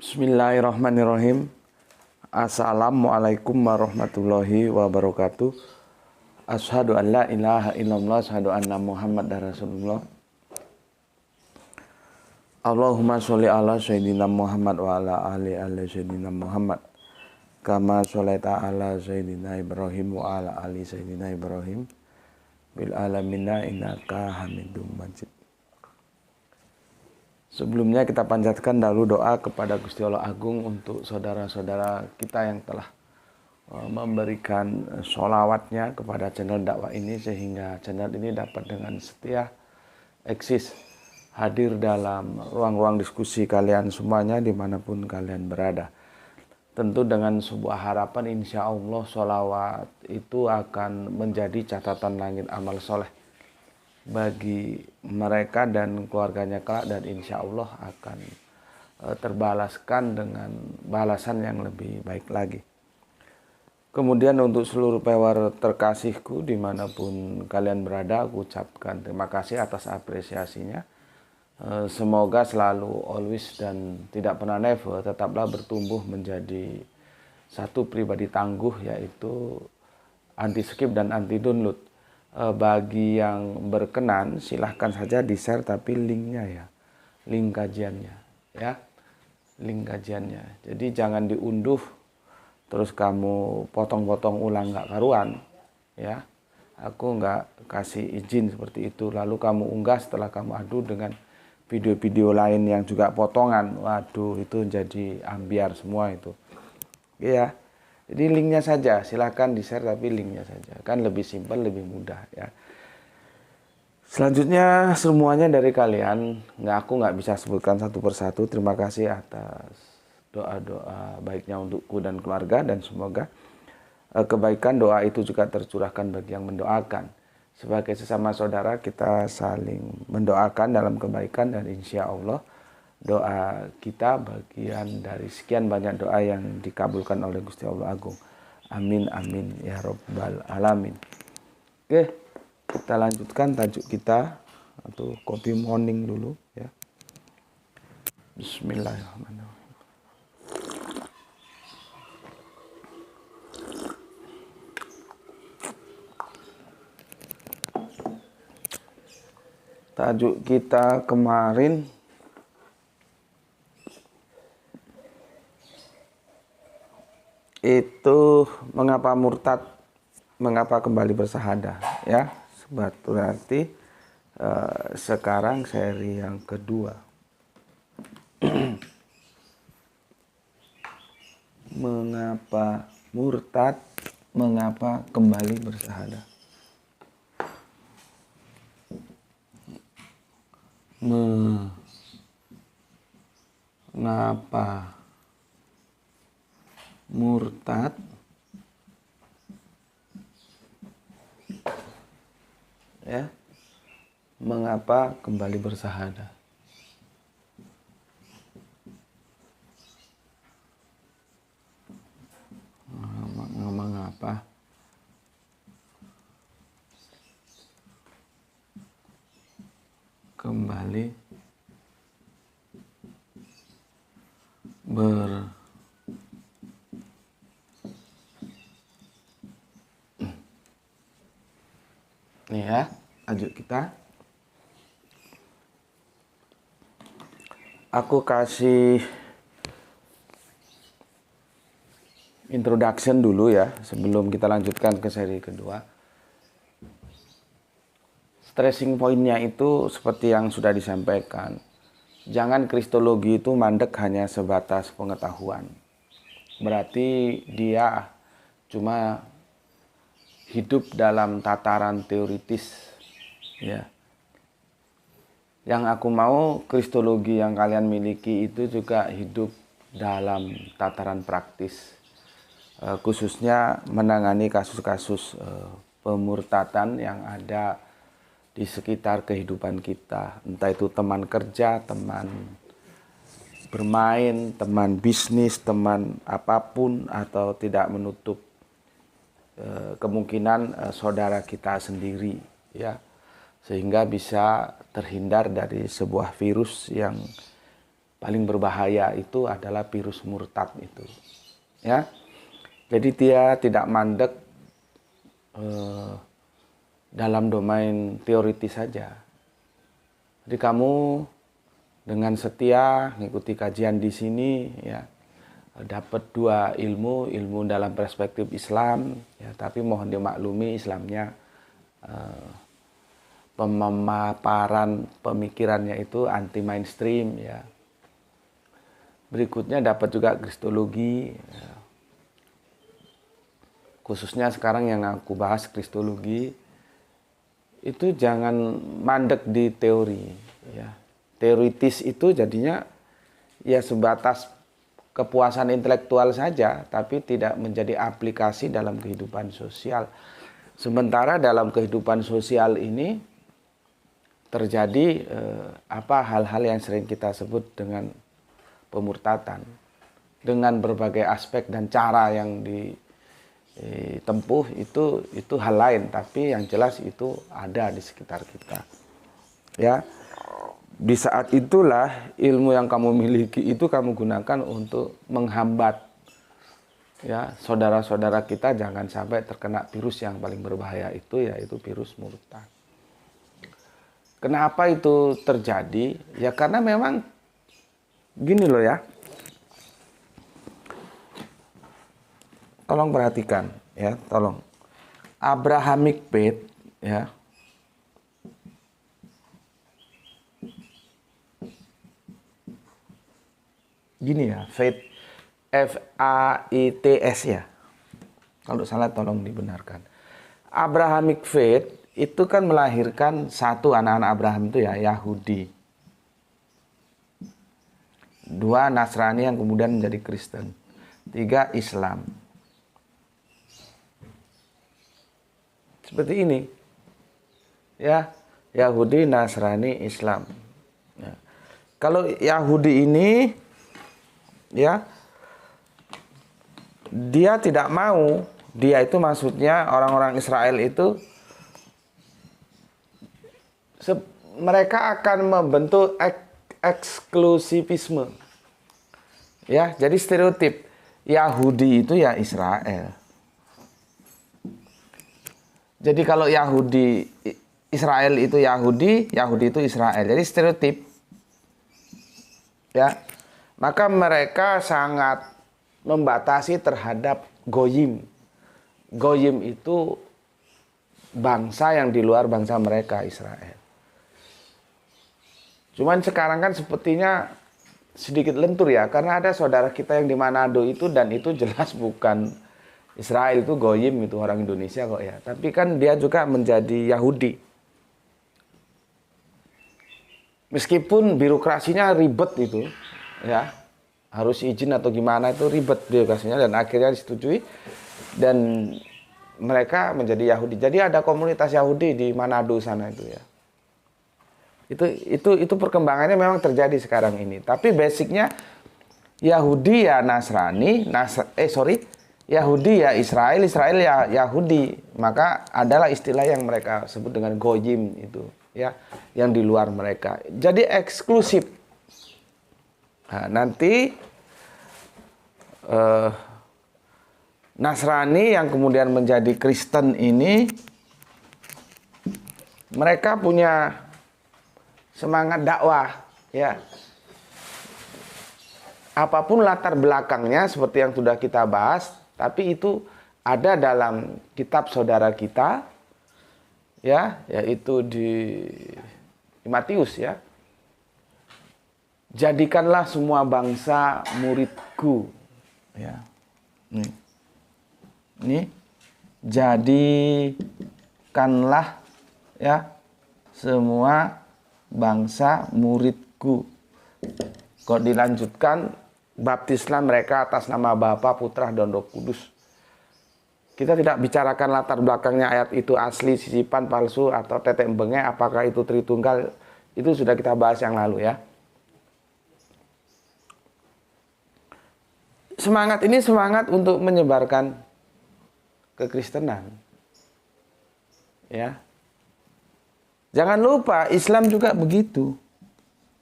Bismillahirrahmanirrahim. Assalamualaikum warahmatullahi wabarakatuh. Asyhadu an la ilaha illallah, asyhadu anna Muhammadar Rasulullah. Allahumma sholli ala sayyidina Muhammad wa ala ali sayyidina Muhammad. Kama sholaita ala sayyidina Ibrahim wa ala ali sayyidina Ibrahim bil alamina innaka Hamidum Majid. Sebelumnya kita panjatkan dahulu doa kepada Gusti Allah Agung untuk saudara-saudara kita yang telah memberikan sholawatnya kepada channel dakwah ini, sehingga channel ini dapat dengan setia eksis hadir dalam ruang-ruang diskusi kalian semuanya dimanapun kalian berada. Tentu dengan sebuah harapan insya Allah sholawat itu akan menjadi catatan langit amal soleh bagi mereka dan keluarganya kelak, dan insya Allah akan terbalaskan dengan balasan yang lebih baik lagi. Kemudian untuk seluruh pewar terkasihku dimanapun kalian berada, aku ucapkan terima kasih atas apresiasinya. Semoga selalu always dan tidak pernah never tetaplah bertumbuh menjadi satu pribadi tangguh, yaitu anti skip dan anti download. Bagi yang berkenan silahkan saja di share, tapi linknya ya, link kajiannya ya, link kajiannya. Jadi jangan diunduh terus kamu potong-potong ulang nggak karuan ya. Aku nggak kasih izin seperti itu, lalu kamu unggah setelah kamu adu dengan video-video lain yang juga potongan. Waduh, itu jadi ambiar semua itu ya. Jadi linknya saja, silahkan di-share, tapi linknya saja. Kan lebih simpel, lebih mudah ya. Selanjutnya semuanya dari kalian, aku nggak bisa sebutkan satu persatu. Terima kasih atas doa-doa baiknya untukku dan keluarga, dan semoga kebaikan doa itu juga tercurahkan bagi yang mendoakan. Sebagai sesama saudara kita saling mendoakan dalam kebaikan, dan insya Allah doa kita bagian dari sekian banyak doa yang dikabulkan oleh Gusti Allah Agung. Amin amin ya robbal alamin. Oke, kita lanjutkan tajuk kita atau kopi morning dulu ya. Bismillahirrahmanirrahim. Tajuk kita kemarin itu mengapa murtad, mengapa kembali bersahadah ya. Berarti sekarang seri yang kedua. Mengapa murtad, mengapa kembali bersahadah. Mengapa murtad, ya, mengapa kembali bersahadah. Mengapa kembali Nih ya, lanjut kita. Aku kasih introduction dulu ya, sebelum kita lanjutkan ke seri kedua. Stressing pointnya itu seperti yang sudah disampaikan. Jangan kristologi itu mandek hanya sebatas pengetahuan. Berarti dia cuma hidup dalam tataran teoritis ya. Yang aku mau kristologi yang kalian miliki itu juga hidup dalam tataran praktis, khususnya menangani kasus-kasus pemurtatan yang ada di sekitar kehidupan kita, entah itu teman kerja, teman bermain, teman bisnis, teman apapun, atau tidak menutup kemungkinan saudara kita sendiri ya, sehingga bisa terhindar dari sebuah virus yang paling berbahaya itu adalah virus murtad itu. Ya. Jadi dia tidak mandek dalam domain teoritis saja. Jadi kamu dengan setia mengikuti kajian di sini, ya, dapat dua ilmu, ilmu dalam perspektif Islam, ya, tapi mohon dimaklumi Islamnya pemaparan pemikirannya itu anti mainstream, ya. Berikutnya dapat juga kristologi, ya. Khususnya sekarang yang aku bahas kristologi itu jangan mandek di teori, ya. Teoritis itu jadinya ya sebatas kepuasan intelektual saja, tapi tidak menjadi aplikasi dalam kehidupan sosial. Sementara dalam kehidupan sosial ini terjadi hal-hal yang sering kita sebut dengan pemurtatan, dengan berbagai aspek dan cara yang ditempuh itu hal lain, tapi yang jelas itu ada di sekitar kita, ya. Di saat itulah ilmu yang kamu miliki itu kamu gunakan untuk menghambat, ya, saudara-saudara kita jangan sampai terkena virus yang paling berbahaya itu, yaitu virus murtad. Kenapa itu terjadi? Ya karena memang gini loh, ya. Tolong perhatikan, ya, tolong. Abrahamic faith, ya. Gini ya, faith, F-A-I-T-S, ya. Kalau salah tolong dibenarkan. Abrahamic faith itu kan melahirkan satu anak-anak Abraham itu, ya, Yahudi. Dua Nasrani yang kemudian menjadi Kristen. Tiga Islam. Seperti ini. Ya, Yahudi, Nasrani, Islam. Ya. Kalau Yahudi ini, ya, dia tidak mau, dia itu maksudnya orang-orang Israel itu mereka akan membentuk eksklusivisme, ya. Jadi stereotip Yahudi itu ya Israel. Jadi kalau Yahudi Israel itu Yahudi, Yahudi itu Israel. Jadi stereotip, ya. Maka mereka sangat membatasi terhadap goyim. Goyim itu bangsa yang di luar bangsa mereka, Israel. Cuman sekarang kan sepertinya sedikit lentur, ya, karena ada saudara kita yang di Manado itu, dan itu jelas bukan Israel, itu goyim, itu orang Indonesia kok, ya. Tapi kan dia juga menjadi Yahudi. Meskipun birokrasinya ribet itu, ya, harus izin atau gimana, itu ribet birokrasinya, dan akhirnya disetujui dan mereka menjadi Yahudi. Jadi ada komunitas Yahudi di Manado sana itu, ya. Itu perkembangannya memang terjadi sekarang ini. Tapi basicnya Yahudi ya Nasrani, Yahudi ya Israel, Israel ya Yahudi. Maka adalah istilah yang mereka sebut dengan goyim itu, ya, yang di luar mereka. Jadi eksklusif. Nah, nanti Nasrani yang kemudian menjadi Kristen ini, mereka punya semangat dakwah, ya. Apapun latar belakangnya seperti yang sudah kita bahas, tapi itu ada dalam kitab saudara kita, ya, yaitu di Matius, ya. Jadikanlah semua bangsa muridku, ya. Ini jadikanlah, ya, semua bangsa muridku. Kok dilanjutkan, baptislah mereka atas nama Bapa, Putra, dan Roh Kudus. Kita tidak bicarakan latar belakangnya ayat itu asli, sisipan, palsu, atau tetek bengek, apakah itu Tritunggal, itu sudah kita bahas yang lalu, ya. Semangat ini semangat untuk menyebarkan kekristenan, ya. Jangan lupa Islam juga begitu.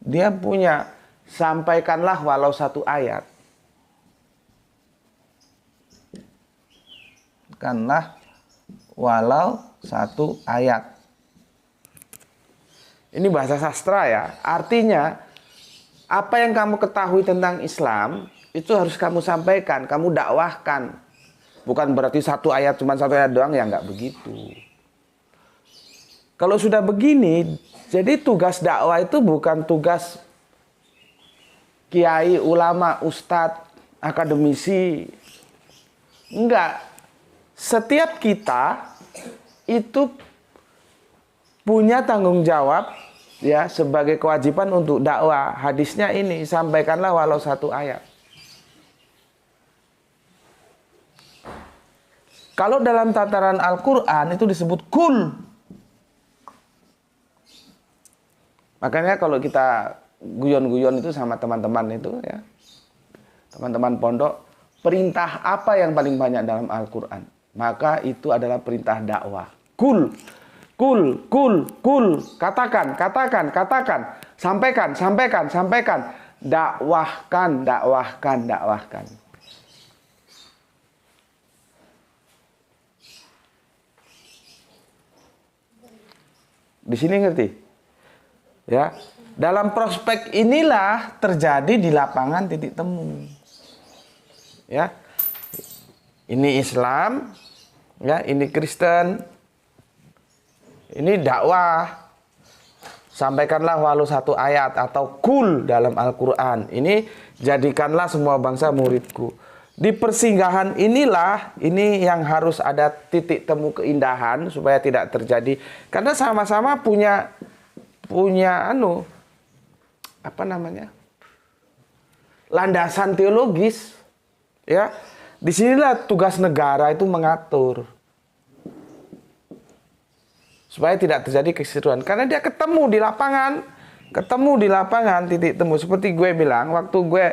Dia punya sampaikanlah walau satu ayat. Sampaikanlah walau satu ayat. Ini bahasa sastra ya. Artinya, apa yang kamu ketahui tentang Islam, itu harus kamu sampaikan, kamu dakwahkan. Bukan berarti satu ayat, cuma satu ayat doang, ya nggak begitu. Kalau sudah begini, jadi tugas dakwah itu bukan tugas kiai, ulama, ustadz, akademisi. Enggak. Setiap kita itu punya tanggung jawab ya sebagai kewajiban untuk dakwah. Hadisnya ini, sampaikanlah walau satu ayat. Kalau dalam tataran Al-Quran itu disebut kul. Makanya kalau kita guyon-guyon itu sama teman-teman itu ya, teman-teman pondok, perintah apa yang paling banyak dalam Al-Quran? Maka itu adalah perintah dakwah. Kul, kul, kul, kul. Katakan, katakan, katakan. Sampaikan, sampaikan, sampaikan. Dakwahkan, dakwahkan, dakwahkan. Di sini ngerti? Ya, dalam prospek inilah terjadi di lapangan titik temu. Ya, ini Islam, ya, ini Kristen, ini dakwah. Sampaikanlah walau satu ayat atau kul dalam Al-Quran. Ini jadikanlah semua bangsa muridku. Di persinggahan inilah, ini yang harus ada titik temu keindahan supaya tidak terjadi. Karena sama-sama punya landasan teologis, ya. Disinilah tugas negara itu mengatur supaya tidak terjadi keseruan. Karena dia ketemu di lapangan titik temu. Seperti gue bilang, waktu gue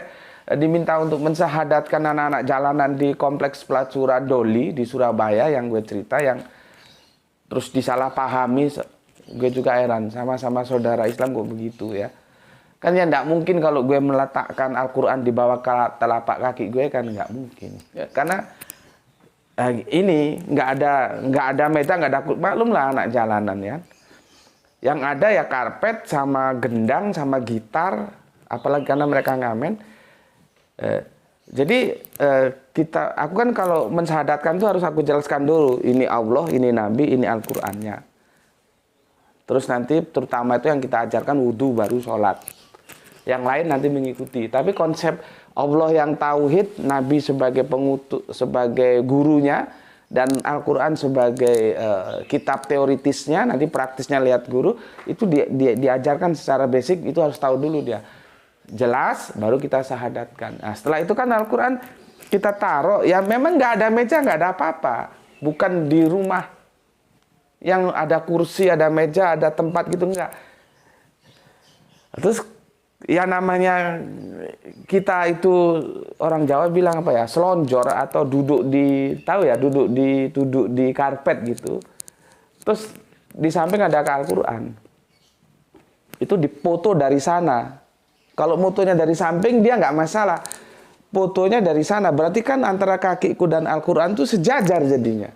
diminta untuk mensyahadatkan anak-anak jalanan di kompleks pelacuran Doli di Surabaya yang gue cerita, yang terus disalahpahami. Gue juga heran, sama-sama saudara Islam kok begitu ya. Kan ya enggak mungkin kalau gue meletakkan Al-Quran di bawah telapak kaki gue, kan enggak mungkin. Ya, karena ini enggak ada meja, enggak ada, maklum lah anak jalanan ya. Yang ada ya karpet sama gendang sama gitar, apalagi karena mereka ngamen. Jadi aku kan kalau mensyahadatkan tuh harus aku jelaskan dulu, ini Allah, ini Nabi, ini Al-Qur'annya. Terus nanti terutama itu yang kita ajarkan wudhu baru sholat. Yang lain nanti mengikuti. Tapi konsep Allah yang tauhid, Nabi sebagai pengutus, sebagai gurunya, dan Al-Quran sebagai kitab teoritisnya, nanti praktisnya lihat guru, itu diajarkan secara basic, itu harus tahu dulu dia. Jelas, baru kita syahadatkan. Nah, setelah itu kan Al-Quran kita taruh, ya memang nggak ada meja, nggak ada apa-apa. Bukan di rumah yang ada kursi, ada meja, ada tempat gitu, enggak. Terus ya namanya kita itu orang Jawa bilang apa ya, selonjor atau duduk di karpet gitu. Terus di samping ada Al-Quran. Itu dipoto dari sana. Kalau motonya dari samping dia nggak masalah. Fotonya dari sana, berarti kan antara kakiku dan Al-Quran itu sejajar jadinya.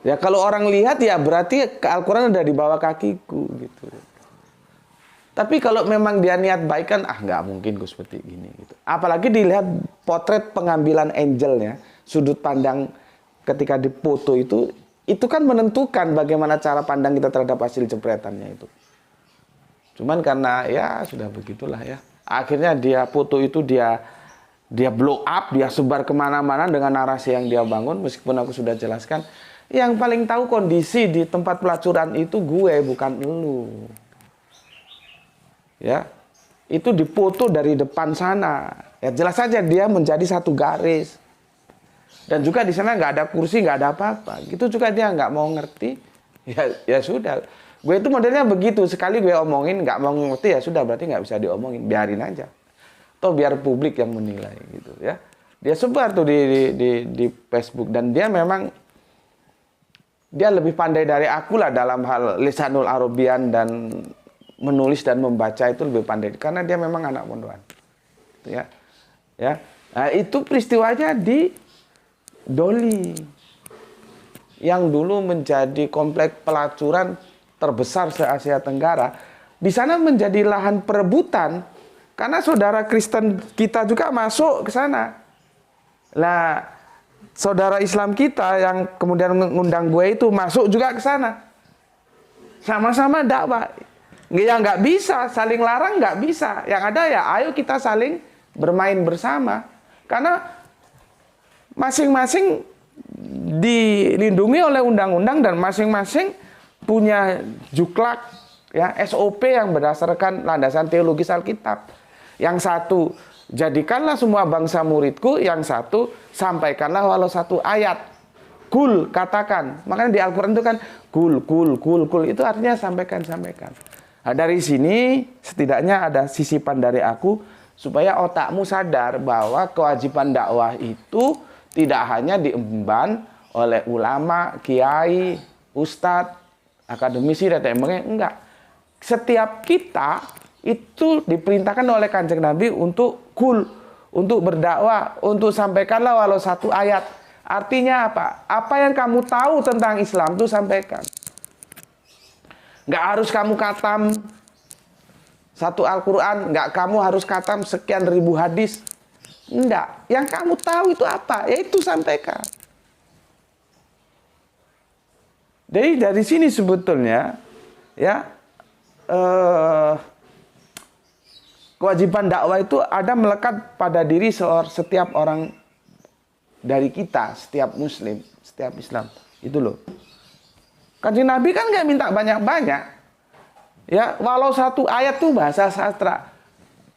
Ya kalau orang lihat ya berarti Al-Quran ada di bawah kakiku gitu. Tapi kalau memang dia niat baik kan, nggak mungkin gue seperti gini gitu. Apalagi dilihat potret pengambilan angelnya, sudut pandang ketika dipoto itu kan menentukan bagaimana cara pandang kita terhadap hasil jepretannya itu. Cuman karena ya sudah begitulah ya. Akhirnya dia foto itu dia blow up, dia sebar kemana-mana dengan narasi yang dia bangun. Meskipun aku sudah jelaskan, yang paling tahu kondisi di tempat pelacuran itu gue, bukan elu. Ya, itu dipoto dari depan sana. Ya jelas saja dia menjadi satu garis. Dan juga di sana nggak ada kursi, nggak ada apa-apa. Gitu juga dia nggak mau ngerti. Ya sudah. Gue itu modelnya begitu. Sekali gue omongin nggak mau ngerti, ya sudah, berarti nggak bisa diomongin. Biarin aja. Atau biar publik yang menilai gitu ya. Dia sebar tuh di Facebook, dan dia memang dia lebih pandai dari aku lah dalam hal lisanul Arabian dan menulis dan membaca itu lebih pandai karena dia memang anak pondokan. Ya. Ya. Nah, itu peristiwanya di Doli yang dulu menjadi komplek pelacuran terbesar se-Asia Tenggara. Di sana menjadi lahan perebutan karena saudara Kristen kita juga masuk ke sana. Lah, saudara Islam kita yang kemudian mengundang gue itu masuk juga ke sana. Sama-sama dakwah. Ya nggak bisa, saling larang nggak bisa. Yang ada ya ayo kita saling bermain bersama. Karena masing-masing dilindungi oleh undang-undang dan masing-masing punya juklak ya SOP yang berdasarkan landasan teologis Alkitab. Yang satu, jadikanlah semua bangsa muridku. Yang satu, sampaikanlah walau satu ayat. Kul, katakan. Makanya di Al-Quran itu kan kul. Itu artinya sampaikan. Nah, dari sini setidaknya ada sisipan dari aku supaya otakmu sadar bahwa kewajiban dakwah itu tidak hanya diemban oleh ulama, kiai, ustadz, akademisi, dan sebagainya. Enggak. Setiap kita itu diperintahkan oleh Kanjeng Nabi untuk kul, untuk berdakwah, untuk sampaikanlah walau satu ayat. Artinya apa? Apa yang kamu tahu tentang Islam itu sampaikan. Nggak harus kamu khatam satu Al-Quran, nggak kamu harus khatam sekian ribu hadis. Enggak. Yang kamu tahu itu apa? Ya itu sampaikan. Jadi dari sini sebetulnya ya kewajiban dakwah itu ada melekat pada diri setiap orang dari kita, setiap Muslim, setiap Islam. Itu loh. Kanjeng Nabi kan nggak minta banyak-banyak. Ya, walau satu ayat tuh bahasa sastra.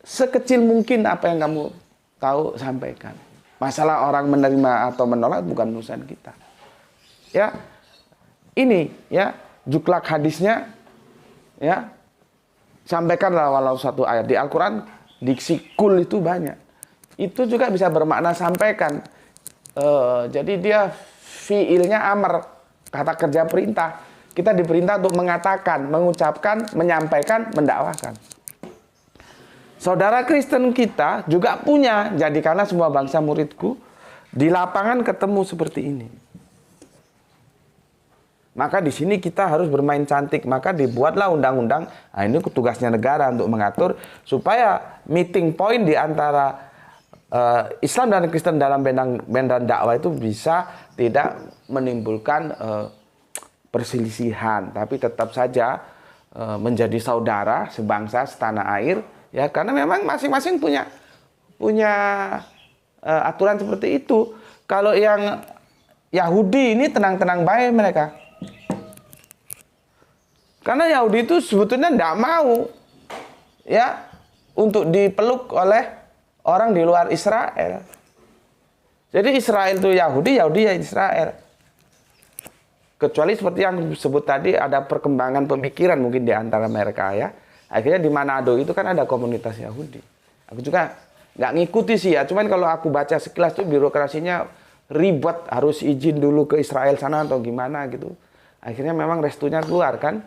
Sekecil mungkin apa yang kamu tahu sampaikan. Masalah orang menerima atau menolak bukan urusan kita. Ya, ini ya juklak hadisnya ya. Sampaikanlah walau satu ayat. Di Al-Quran diksi kul itu banyak. Itu juga bisa bermakna sampaikan. Jadi dia fiilnya amr, kata kerja perintah. Kita diperintah untuk mengatakan, mengucapkan, menyampaikan, mendakwahkan. Saudara Kristen kita juga punya, jadikanlah semua bangsa muridku. Di lapangan ketemu seperti ini. Maka di sini kita harus bermain cantik. Maka dibuatlah undang-undang. Nah, ini tugasnya negara untuk mengatur supaya meeting point di antara Islam dan Kristen dalam medan dakwah itu bisa tidak menimbulkan perselisihan, tapi tetap saja menjadi saudara sebangsa setanah air. Ya, karena memang masing-masing punya aturan seperti itu. Kalau yang Yahudi ini tenang-tenang baik mereka. Karena Yahudi itu sebetulnya tidak mau ya untuk dipeluk oleh orang di luar Israel. Jadi Israel itu Yahudi, Yahudi ya Israel. Kecuali seperti yang disebut tadi ada perkembangan pemikiran mungkin di antara mereka ya. Akhirnya di Manado itu kan ada komunitas Yahudi. Aku juga nggak ngikuti sih ya. Cuman kalau aku baca sekilas tuh birokrasinya ribet, harus izin dulu ke Israel sana atau gimana gitu. Akhirnya memang restunya keluar kan.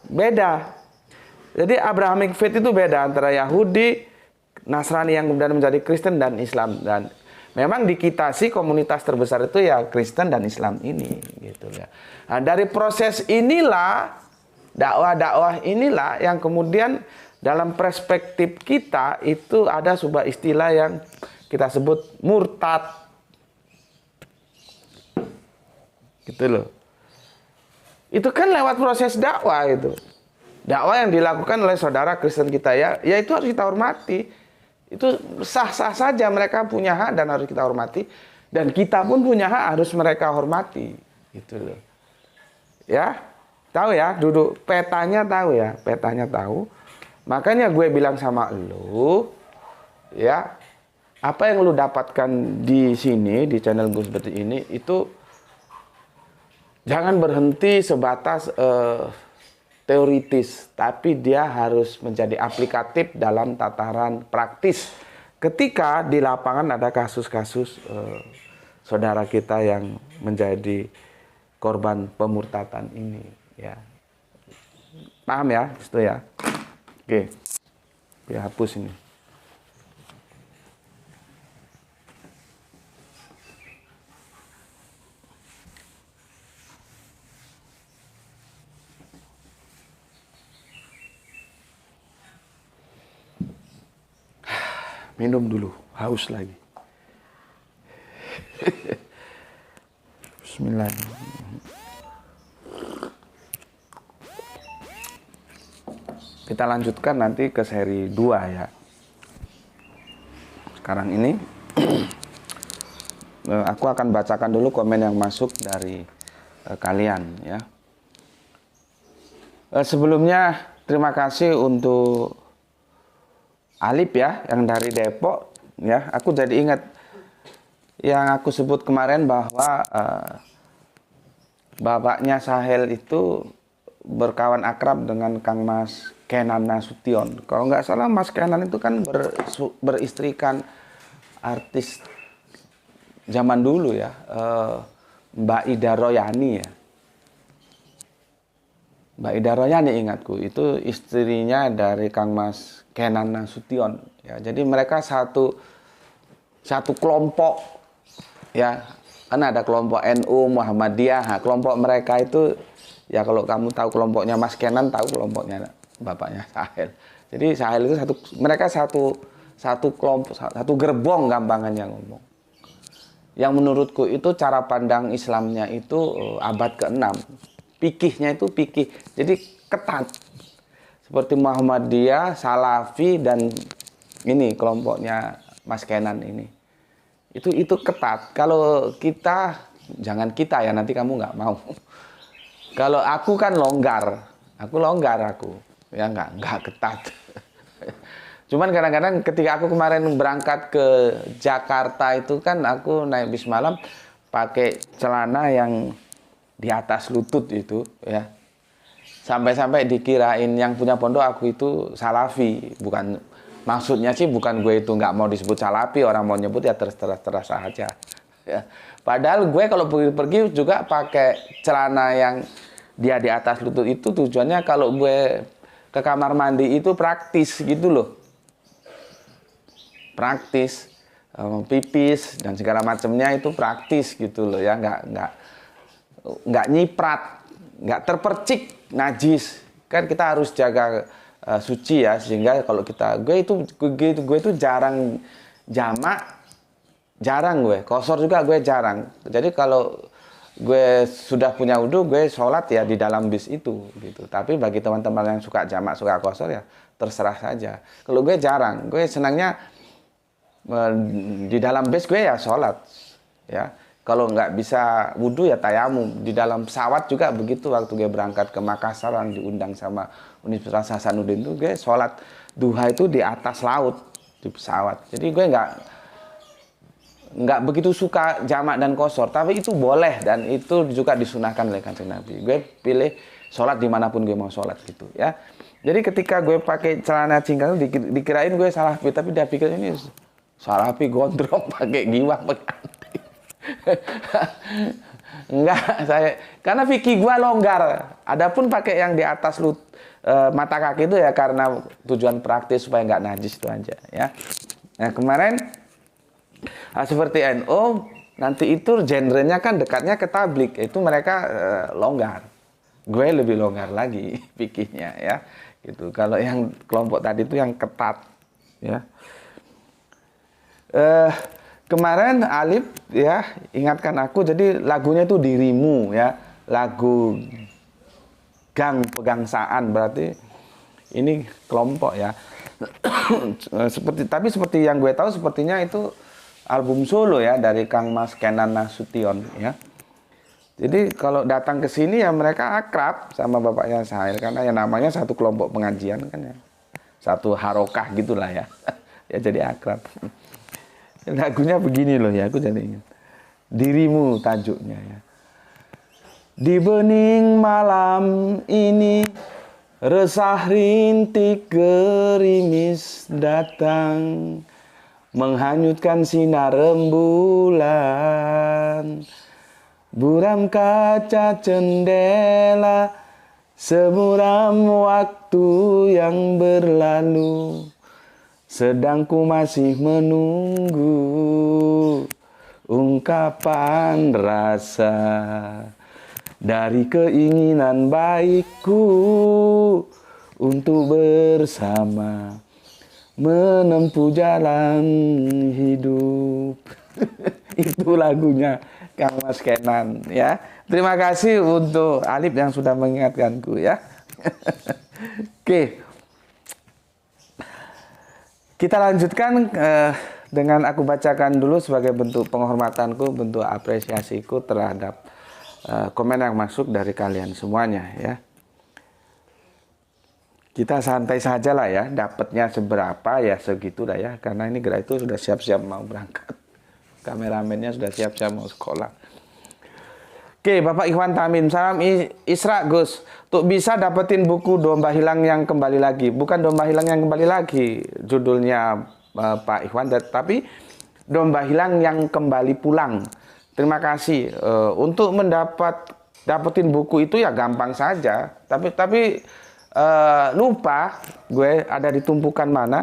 Beda. Jadi Abrahamic faith itu beda antara Yahudi, Nasrani yang kemudian menjadi Kristen dan Islam. Dan memang di kita sih komunitas terbesar itu ya Kristen dan Islam ini gitu ya. Nah, dari proses inilah dakwah-dakwah inilah yang kemudian dalam perspektif kita itu ada sebuah istilah yang kita sebut murtad. Gitu loh. Itu kan lewat proses dakwah itu. Dakwah yang dilakukan oleh saudara Kristen kita ya itu harus kita hormati. Itu sah-sah saja, mereka punya hak dan harus kita hormati. Dan kita pun punya hak harus mereka hormati. Gitu loh. Ya, tahu ya, duduk petanya tahu ya, petanya tahu. Makanya gue bilang sama lu, ya, apa yang lu dapatkan di sini, di channel gue seperti ini, itu jangan berhenti sebatas teoritis, tapi dia harus menjadi aplikatif dalam tataran praktis. Ketika di lapangan ada kasus-kasus saudara kita yang menjadi korban pemurtadan ini, ya. Paham ya, itu ya. Oke, gue hapus ini. Minum dulu, haus lagi. Bismillahirrahmanirrahim. Kita lanjutkan nanti ke seri 2 ya. Sekarang ini aku akan bacakan dulu komen yang masuk dari kalian ya. Sebelumnya terima kasih untuk Alip ya, yang dari Depok ya. Aku jadi ingat yang aku sebut kemarin bahwa bapaknya Sahel itu berkawan akrab dengan Kang Mas Kenan Nasution. Kalau nggak salah Mas Kenan itu kan beristrikan artis zaman dulu ya, Mbak Ida Royani ya. Mbak Ida Royani ingatku, itu istrinya dari Kang Mas Kenan Nasution ya. Jadi mereka satu kelompok ya. Kan ada kelompok NU Muhammadiyah. Nah, kelompok mereka itu ya, kalau kamu tahu kelompoknya Mas Kenan, tahu kelompoknya bapaknya Sahel. Jadi Sahel itu mereka satu kelompok, satu gerbong gampangannya ngomong. Yang menurutku itu cara pandang Islamnya itu abad ke-6. Fikihnya itu fikih. Jadi ketat. Seperti Muhammadiyah, Salafi, dan ini kelompoknya Mas Kenan ini. Itu ketat. Kalau kita, jangan kita ya, nanti kamu nggak mau. Kalau aku kan longgar. Aku longgar aku. Ya nggak ketat. Cuman kadang-kadang ketika aku kemarin berangkat ke Jakarta itu kan aku naik bis malam pakai celana yang di atas lutut itu ya. Sampai-sampai dikirain yang punya pondok aku itu salafi. Bukan, maksudnya sih bukan gue itu nggak mau disebut salafi, orang mau nyebut ya terserah saja ya. Padahal gue kalau pergi juga pakai celana yang dia di atas lutut itu tujuannya kalau gue ke kamar mandi itu praktis gitu loh. Praktis, pipis dan segala macamnya itu praktis gitu loh ya, nggak nyiprat, nggak terpercik najis. Kan kita harus jaga suci ya, sehingga kalau gue itu jarang jamak, jarang gue kosor juga, gue jarang. Jadi kalau gue sudah punya wudhu, gue sholat ya di dalam bis itu gitu. Tapi bagi teman-teman yang suka jamak, suka kosor ya terserah saja. Kalau gue jarang, gue senangnya di dalam bis gue ya sholat ya. Kalau nggak bisa wudhu ya tayamum. Di dalam pesawat juga begitu. Waktu gue berangkat ke Makassar yang diundang sama Universitas Hasanuddin itu, gue sholat duha itu di atas laut di pesawat. Jadi gue nggak begitu suka jamak dan kosor, tapi itu boleh dan itu juga disunahkan oleh Kanjeng Nabi. Gue pilih sholat dimanapun gue mau sholat gitu ya. Jadi ketika gue pakai celana cingkrang dikirain gue salafi, tapi dia pikir ini salafi gondrong pakai giwang pakai enggak, karena fikih gua longgar. Adapun pakai yang di atas mata kaki itu ya karena tujuan praktis supaya nggak najis itu aja ya. Nah kemarin seperti NU nanti itu genrenya kan dekatnya ke tablik, itu mereka longgar. Gue lebih longgar lagi fikihnya ya gitu. Kalau yang kelompok tadi itu yang ketat ya. Kemarin Alip ya ingatkan aku, jadi lagunya itu Dirimu ya, lagu gang pegangsaan, berarti ini kelompok ya. Seperti yang gue tahu sepertinya itu album solo ya dari Kang Mas Kenan Nasution ya. Jadi kalau datang ke sini ya mereka akrab sama bapaknya Sahel karena yang namanya satu kelompok pengajian kan ya, satu harokah gitulah ya. Ya jadi akrab. Lagunya begini loh ya, aku jadi ingat. Dirimu tajuknya ya. Di bening malam ini resah rintik gerimis datang menghanyutkan sinar rembulan. Buram kaca jendela Semuram waktu yang berlalu, sedang ku masih menunggu ungkapan rasa dari keinginan baikku untuk bersama menempuh jalan hidup. Itu lagunya Kang Mas Kenan ya. Terima kasih untuk Alif yang sudah mengingatkanku ya. Oke. Kita lanjutkan dengan aku bacakan dulu sebagai bentuk penghormatanku, bentuk apresiasiku terhadap komen yang masuk dari kalian semuanya ya. Kita santai saja lah ya, dapatnya seberapa ya segitu dah ya, karena ini Gerak itu sudah siap-siap mau berangkat. Kameramennya sudah siap-siap mau sekolah. Oke, Bapak Ikhwan Tamim, salam Isra Gus. Untuk bisa dapetin buku Domba Hilang yang Kembali Lagi. Bukan Domba Hilang yang Kembali Lagi judulnya Pak Ikhwan, tapi Domba Hilang yang Kembali Pulang. Terima kasih. Untuk dapetin buku itu ya gampang saja. Tapi lupa gue ada di tumpukan mana.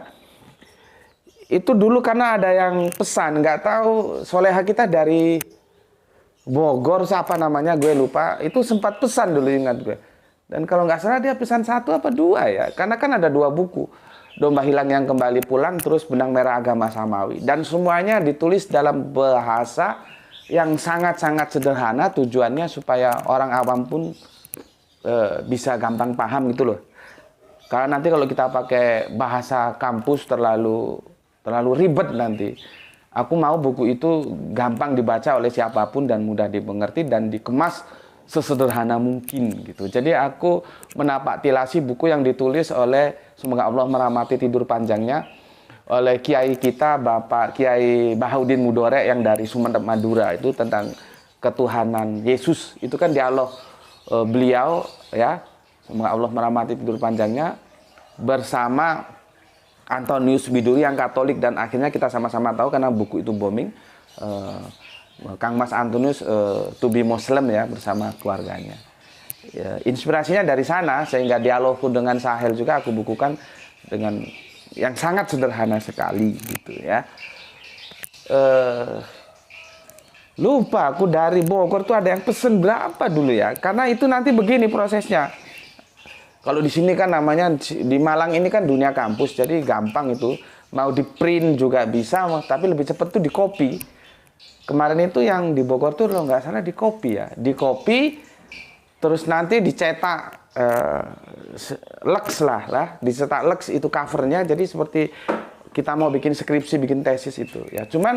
Itu dulu karena ada yang pesan, nggak tahu soleha kita dari Bogor, siapa namanya gue lupa. Itu sempat pesan dulu, ingat gue. Dan kalau nggak salah dia pesan 1 apa 2 ya. Karena kan ada 2 buku. Domba Hilang yang Kembali Pulang, terus Benang Merah Agama Samawi. Dan semuanya ditulis dalam bahasa yang sangat-sangat sederhana, tujuannya supaya orang awam pun bisa gampang paham gitu loh. Karena nanti kalau kita pakai bahasa kampus terlalu ribet nanti. Aku mau buku itu gampang dibaca oleh siapapun dan mudah dimengerti dan dikemas sesederhana mungkin gitu. Jadi aku menapak tilasi buku yang ditulis oleh, semoga Allah merahmati tidur panjangnya, oleh Kiai kita Bapak Kiai Bahaudin Mudorek yang dari Sumeneb Madura, itu tentang ketuhanan Yesus. Itu kan dialog beliau ya, semoga Allah merahmati tidur panjangnya, bersama Antonius Biduri yang Katolik, dan akhirnya kita sama-sama tahu karena buku itu booming, Kang Mas Antonius to be Muslim ya bersama keluarganya. Ya, inspirasinya dari sana, sehingga dialogku dengan Sahel juga aku bukukan dengan yang sangat sederhana sekali gitu ya. Lupa aku dari Bogor tuh ada yang pesen berapa dulu ya, karena itu nanti begini prosesnya. Kalau di sini kan namanya, di Malang ini kan dunia kampus, jadi gampang itu. Mau di print juga bisa, tapi lebih cepat tuh di copy. Kemarin itu yang di Bogor tuh kalau nggak salah di copy ya. Di copy, terus nanti dicetak Lex lah. Dicetak Lex itu covernya, jadi seperti kita mau bikin skripsi, bikin tesis itu. Ya, cuman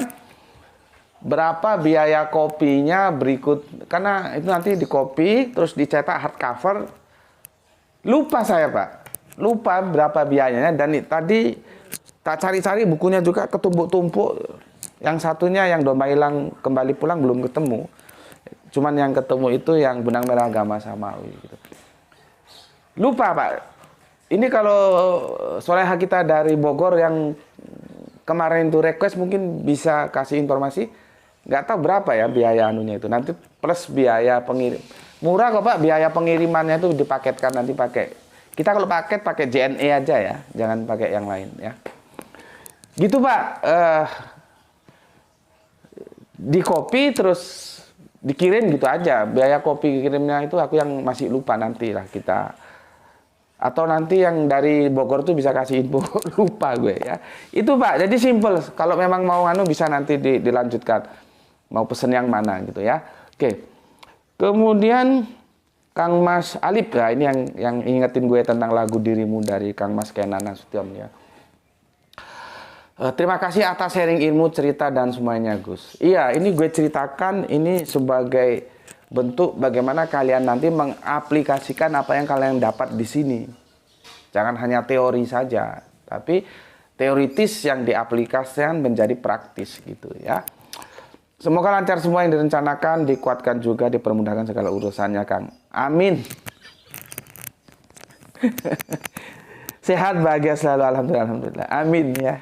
berapa biaya kopinya berikut, karena itu nanti di copy, terus dicetak hardcover. Lupa saya Pak, lupa berapa biayanya, dan tadi tak cari-cari bukunya juga ketumpuk-tumpuk. Yang satunya yang Domba Hilang Kembali Pulang belum ketemu, cuman yang ketemu itu yang Benang Merah Agama Samawi gitu. Lupa Pak, ini kalau soleha kita dari Bogor yang kemarin itu request mungkin bisa kasih informasi. Nggak tahu berapa ya biaya anunya itu, nanti plus biaya pengirim. Murah kok Pak, biaya pengirimannya itu dipaketkan, nanti pakai. Kita kalau paket pakai JNE aja ya, jangan pakai yang lain ya. Gitu Pak, di copy terus dikirim gitu aja. Biaya kopi kirimnya itu aku yang masih lupa, nanti lah kita. Atau nanti yang dari Bogor tuh bisa kasih info, lupa gue ya. Itu Pak, jadi simple. Kalau memang mau bisa nanti dilanjutkan. Mau pesen yang mana gitu ya. Oke. Kemudian Kang Mas Alip ya, ini yang ingetin gue tentang lagu Dirimu dari Kang Mas Kenan Nasution ya. Terima kasih atas sharing ilmu, cerita dan semuanya Gus. Iya, ini gue ceritakan ini sebagai bentuk bagaimana kalian nanti mengaplikasikan apa yang kalian dapat di sini. Jangan hanya teori saja, tapi teoritis yang diaplikasikan menjadi praktis gitu ya. Semoga lancar semua yang direncanakan, dikuatkan juga, dipermudahkan segala urusannya, Kang. Amin. Sehat, bahagia selalu, alhamdulillah, alhamdulillah. Amin ya.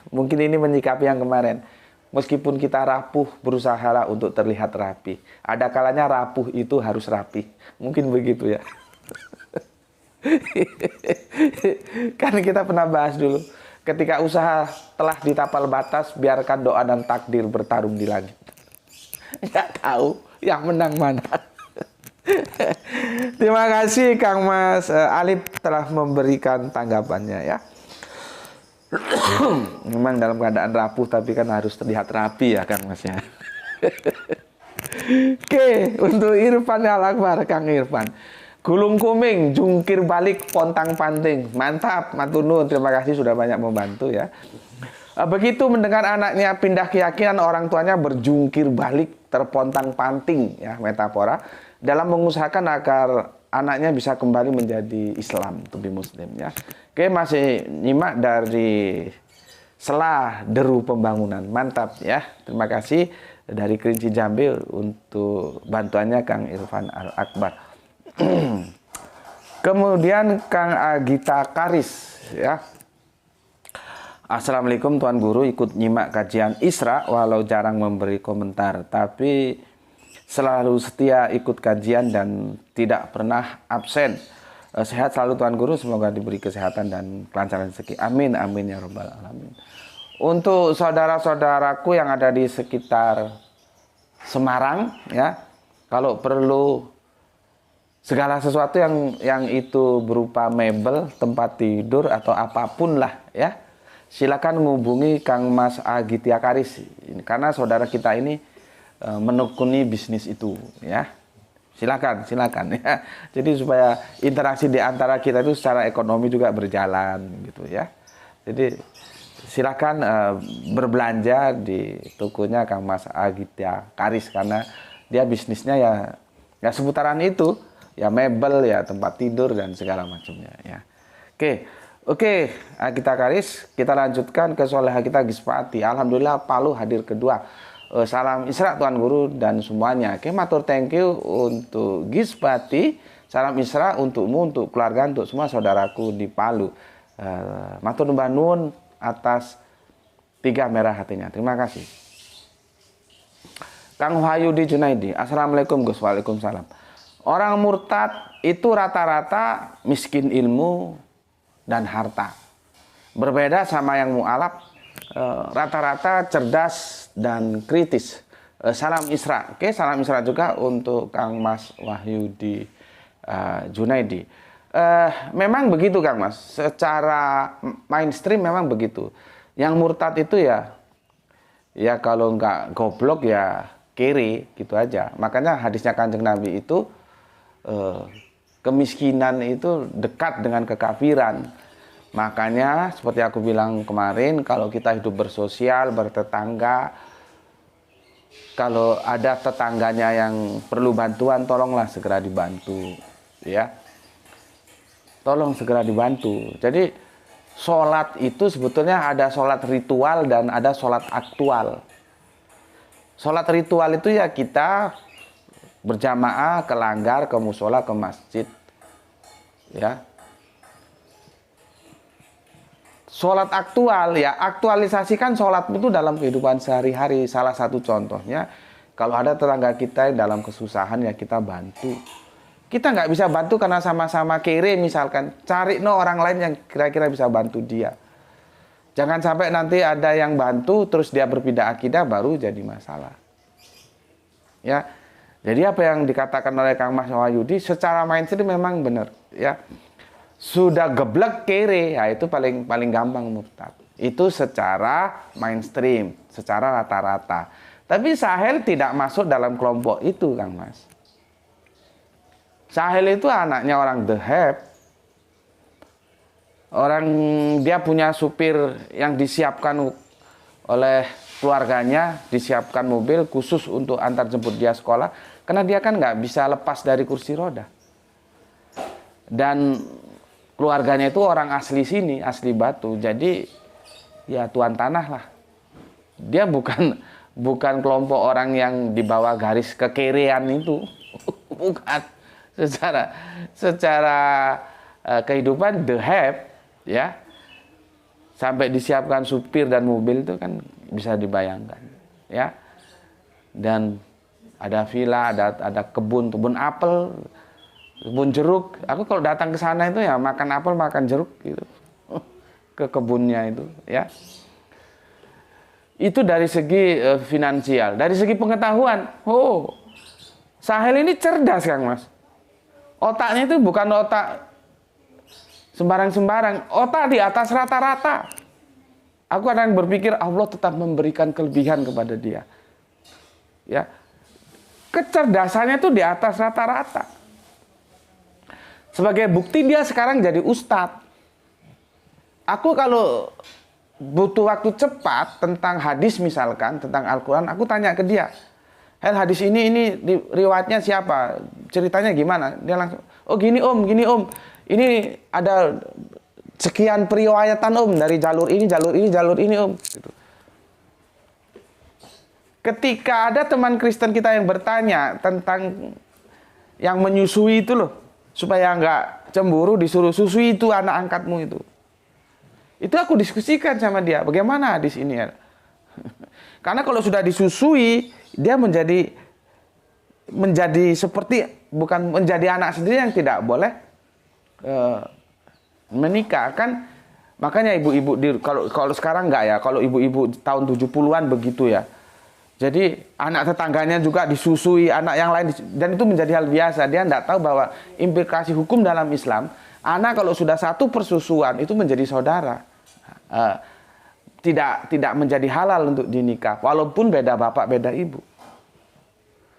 Mungkin ini menyikapi yang kemarin. Meskipun kita rapuh, berusahalah untuk terlihat rapi. Ada kalanya rapuh itu harus rapi. Mungkin begitu ya. Kan kita pernah bahas dulu. Ketika usaha telah ditapal batas, biarkan doa dan takdir bertarung di langit. Nggak tahu yang menang mana. Terima kasih Kang Mas Alip telah memberikan tanggapannya ya. Memang dalam keadaan rapuh tapi kan harus terlihat rapi ya Kang Mas ya. Oke, untuk Irfan Al-Akbar, Kang Irfan. Gulung kuming, jungkir balik, pontang panting. Mantap, matunun. Terima kasih sudah banyak membantu ya. Begitu mendengar anaknya pindah keyakinan, orang tuanya berjungkir balik, terpontang panting ya, metafora dalam mengusahakan agar anaknya bisa kembali menjadi Islam, to be Muslim ya. Oke, masih nyimak dari Selah Deru Pembangunan. Mantap ya. Terima kasih dari Kerinci Jambi untuk bantuannya Kang Irfan Al-Akbar. Kemudian Kang Agita Karis ya. Assalamualaikum Tuan Guru, ikut nyimak kajian Isra walau jarang memberi komentar, tapi selalu setia ikut kajian dan tidak pernah absen. Sehat selalu Tuan Guru, semoga diberi kesehatan dan kelancaran rezeki. Amin, amin ya robbal alamin. Untuk saudara-saudaraku yang ada di sekitar Semarang ya, kalau perlu segala sesuatu yang itu berupa mebel, tempat tidur atau apapun lah ya, silakan menghubungi Kang Mas Agitya Karis, karena saudara kita ini menekuni bisnis itu ya. Silakan ya. Jadi supaya interaksi di antara kita itu secara ekonomi juga berjalan gitu ya. Jadi silakan berbelanja di tokonya Kang Mas Agitya Karis, karena dia bisnisnya ya seputaran itu, ya mebel, ya tempat tidur dan segala macamnya ya. Oke, Agitya Karis, kita lanjutkan ke soleha kita Gispati. Alhamdulillah Palu hadir kedua. Salam Isra Tuan Guru dan semuanya. Oke, matur thank you untuk Gispati. Salam Isra untukmu, untuk keluarga, untuk semua saudaraku di Palu. Matur numbah nuwun atas 3 merah hatinya. Terima kasih. Kang Wahyudi Junaidi. Assalamualaikum Gus. Waalaikumsalam. Orang murtad itu rata-rata miskin ilmu dan harta. Berbeda sama yang mu'alaf, rata-rata cerdas dan kritis. Salam Isra. Oke, salam Isra juga untuk Kang Mas Wahyudi Junaidi. Memang begitu Kang Mas, secara mainstream memang begitu. Yang murtad itu ya kalau nggak goblok ya kiri gitu aja. Makanya hadisnya Kanjeng Nabi itu kemiskinan itu dekat dengan kekafiran. Makanya seperti aku bilang kemarin, kalau kita hidup bersosial, bertetangga, kalau ada tetangganya yang perlu bantuan, tolonglah segera dibantu ya. Tolong segera dibantu. Jadi sholat itu sebetulnya ada sholat ritual dan ada sholat aktual. Sholat ritual itu ya kita berjamaah ke langgar, ke musola, ke masjid ya. Sholat aktual ya, aktualisasikan sholat itu dalam kehidupan sehari-hari. Salah satu contohnya, kalau ada tetangga kita yang dalam kesusahan ya kita bantu. Kita nggak bisa bantu karena sama-sama kere misalkan. Cari orang lain yang kira-kira bisa bantu dia. Jangan sampai nanti ada yang bantu terus dia berpindah akidah baru jadi masalah. Ya, jadi apa yang dikatakan oleh Kang Mas Wahyudi secara mainstream memang benar ya. Sudah geblek kere, ya itu paling gampang murtad. Itu secara mainstream, secara rata-rata. Tapi Sahel tidak masuk dalam kelompok itu, Kang Mas. Sahel itu anaknya orang The Heb. Orang dia punya supir yang disiapkan oleh keluarganya, disiapkan mobil khusus untuk antar jemput dia sekolah, karena dia kan nggak bisa lepas dari kursi roda. Dan keluarganya itu orang asli sini, asli Batu. Jadi ya tuan tanah lah. Dia bukan kelompok orang yang di bawah garis kekerean itu. Bukan. Secara kehidupan The Heb ya. Sampai disiapkan supir dan mobil itu kan bisa dibayangkan ya. Dan ada villa, ada kebun apel. Kebun jeruk. Aku kalau datang ke sana itu ya makan apel, makan jeruk gitu. Ke kebunnya itu, ya. Itu dari segi finansial, dari segi pengetahuan. Oh, Sahel ini cerdas, Kang Mas. Otaknya itu bukan otak sembarang-sembarang, otak di atas rata-rata. Aku kadang berpikir Allah tetap memberikan kelebihan kepada dia. Ya. Kecerdasannya itu di atas rata-rata. Sebagai bukti dia sekarang jadi ustadz. Aku kalau butuh waktu cepat tentang hadis misalkan, tentang Al-Quran, aku tanya ke dia. Hel, hadis ini riwayatnya siapa? Ceritanya gimana? Dia langsung, oh gini om. Ini ada sekian periwayatan om, dari jalur ini om. Gitu. Ketika ada teman Kristen kita yang bertanya tentang yang menyusui itu loh, supaya nggak cemburu disuruh susui itu anak angkatmu itu. Itu aku diskusikan sama dia, bagaimana hadis ini ya? Karena kalau sudah disusui, dia menjadi seperti, bukan menjadi anak sendiri yang tidak boleh menikah kan. Makanya ibu-ibu kalau sekarang enggak ya, kalau ibu-ibu tahun 70-an begitu ya. Jadi anak tetangganya juga disusui, anak yang lain, dan itu menjadi hal biasa. Dia enggak tahu bahwa implikasi hukum dalam Islam, anak kalau sudah satu persusuan itu menjadi saudara. Tidak menjadi halal untuk dinikah, walaupun beda bapak, beda ibu.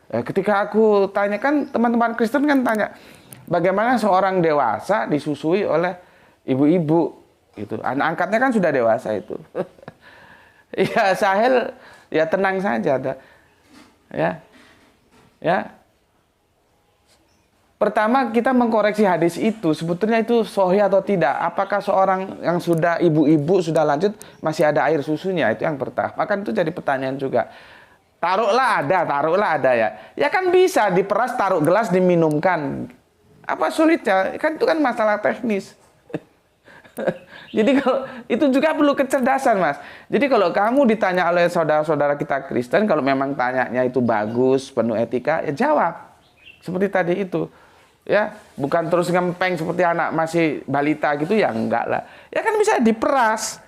Ketika aku tanyakan, teman-teman Kristen kan tanya, bagaimana seorang dewasa disusui oleh ibu-ibu? Gitu. Anak angkatnya kan sudah dewasa itu. Ya Sahel, ya tenang saja, ya. Pertama kita mengkoreksi hadis itu, sebetulnya itu sahih atau tidak. Apakah seorang yang sudah ibu-ibu sudah lanjut masih ada air susunya? Itu yang pertama. Kan itu jadi pertanyaan juga. Taruhlah ada ya. Ya kan bisa diperas, taruh gelas, diminumkan. Apa sulitnya? Kan itu kan masalah teknis. Jadi kalau itu juga perlu kecerdasan, Mas. Jadi kalau kamu ditanya oleh saudara-saudara kita Kristen, kalau memang tanyanya itu bagus, penuh etika, ya jawab. Seperti tadi itu. Ya, bukan terus ngempeng seperti anak masih balita gitu, ya enggak lah. Ya kan bisa diperas.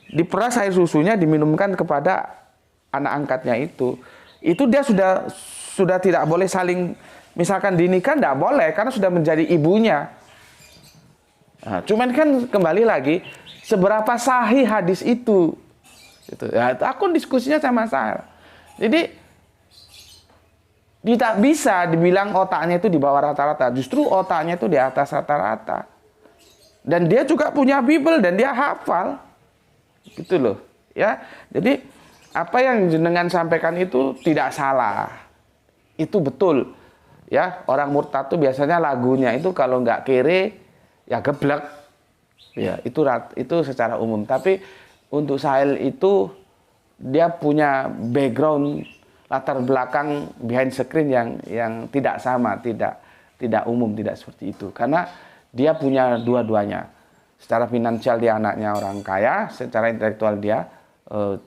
Diperas air susunya diminumkan kepada anak angkatnya itu. Itu dia sudah tidak boleh saling, misalkan dinikah enggak boleh karena sudah menjadi ibunya. Nah, cuman kan kembali lagi seberapa sahih hadis itu. Gitu. Ya, aku diskusinya sama saya. Jadi tidak bisa dibilang otaknya itu di bawah rata-rata. Justru otaknya itu di atas rata-rata. Dan dia juga punya Bible dan dia hafal. Gitu loh. Ya. Jadi apa yang jenengan sampaikan itu tidak salah. Itu betul. Ya, orang murtad itu biasanya lagunya itu kalau nggak kere ya geblek. Ya, itu secara umum. Tapi untuk Sahel itu dia punya background, latar belakang behind screen yang tidak sama, tidak umum, tidak seperti itu. Karena dia punya dua-duanya. Secara finansial dia anaknya orang kaya, secara intelektual dia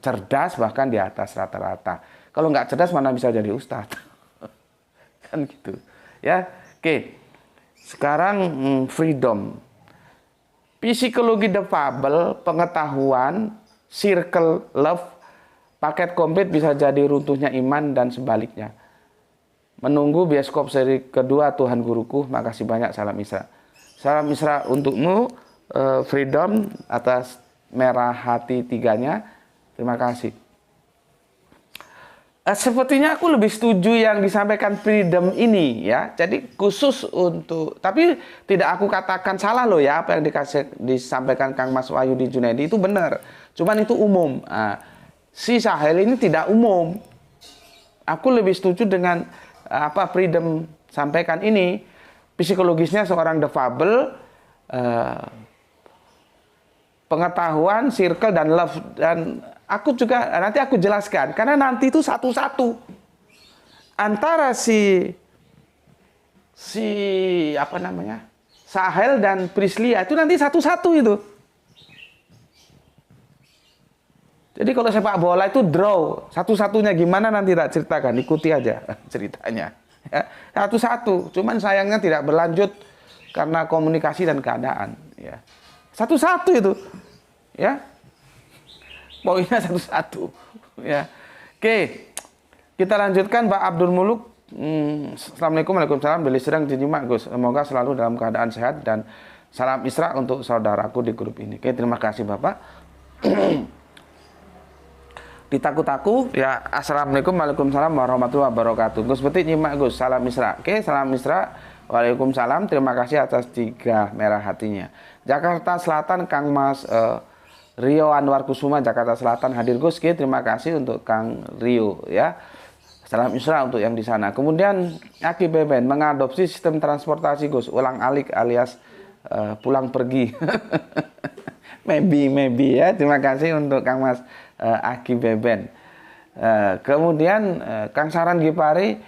cerdas, bahkan di atas rata-rata. Kalau nggak cerdas mana bisa jadi ustadz. Kan gitu. Ya, oke. Sekarang freedom. Psikologi defable, pengetahuan, circle love, paket komplit bisa jadi runtuhnya iman dan sebaliknya. Menunggu bioskop seri kedua Tuhan Guruku. Makasih banyak, salam Isra. Salam Isra untukmu, freedom, atas merah hati tiganya. Terima kasih. Sepertinya aku lebih setuju yang disampaikan freedom ini ya. Jadi khusus untuk, tapi tidak aku katakan salah loh ya apa yang disampaikan Kang Mas Wahyudi Junaidi itu benar. Cuman itu umum. Si Sahel ini tidak umum. Aku lebih setuju dengan apa freedom sampaikan ini. Psikologisnya seorang defable, pengetahuan, circle dan love, dan aku juga nanti aku jelaskan karena nanti itu satu-satu antara si apa namanya Sahel dan Prislia itu nanti satu-satu itu. Jadi kalau sepak bola itu draw, satu-satunya gimana nanti tak ceritakan, ikuti aja ceritanya. Ya, satu-satu. Cuman sayangnya tidak berlanjut karena komunikasi dan keadaan. Ya, satu-satu itu. Ya, poinnya satu-satu. Ya, oke. Kita lanjutkan Pak Abdul Muluk. Assalamualaikum, waalaikumsalam. Beli sedang dijimak Gus. Semoga selalu dalam keadaan sehat dan salam Isra untuk saudaraku di grup ini. Oke, terima kasih Bapak. Ditakut-taku ya. Assalamualaikum, waalaikumsalam warahmatullahi wabarakatuh. Gus Betik nyimak Gus, salam Isra. Oke, salam Isra. Waalaikumsalam, terima kasih atas 3 merah hatinya. Jakarta Selatan, Kang Mas Rio Anwar Kusuma, Jakarta Selatan hadir Gus. Oke, terima kasih untuk Kang Rio ya. Salam Isra untuk yang di sana. Kemudian Aki Beben mengadopsi sistem transportasi Gus, ulang alik alias pulang pergi. maybe ya. Terima kasih untuk Kang Mas Aki Beben. Kemudian Kang Saran Gipari